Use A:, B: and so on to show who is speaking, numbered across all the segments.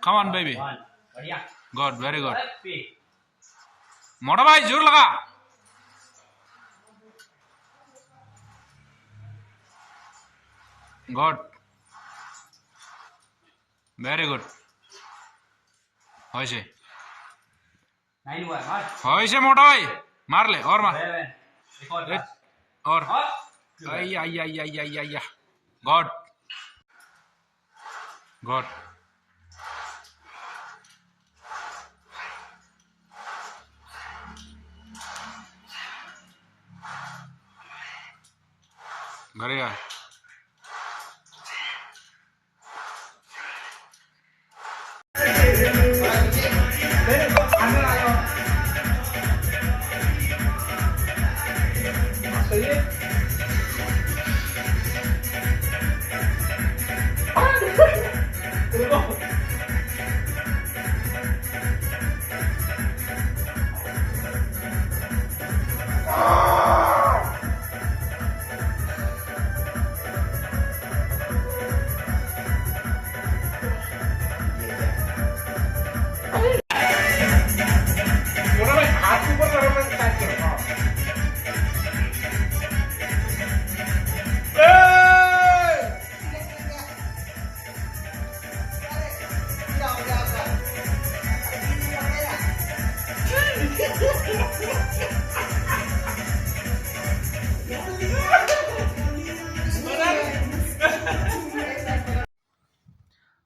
A: Come on baby,
B: बढ़िया,
A: good, very good.
B: पे,
A: मोटा भाई जोर लगा, गुड, वेरी गुड। होइसे
B: 9 हुआ है, मार,
A: होइसे मोटा भाई, मार ले और मार
B: 11, एक और
A: एक
B: पास,
A: और
B: और,
A: आई आई आई आई आई आई गुड गुड। करेगा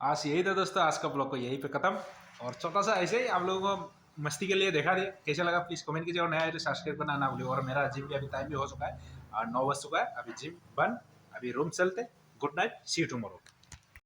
A: आज यही था दोस्तों, आज का ब्लॉग को यही पे खत्म। और छोटा सा ऐसे ही आप लोगों को मस्ती के लिए देखा दिया, कैसा लगा प्लीज कमेंट कीजिए और नया है तो सब्सक्राइब करना ना भूलिए। और मेरा जिम भी अभी टाइम भी हो चुका है और 9 बज चुका है, अभी जिम बंद, अभी रूम चलते। Good night, see you tomorrow.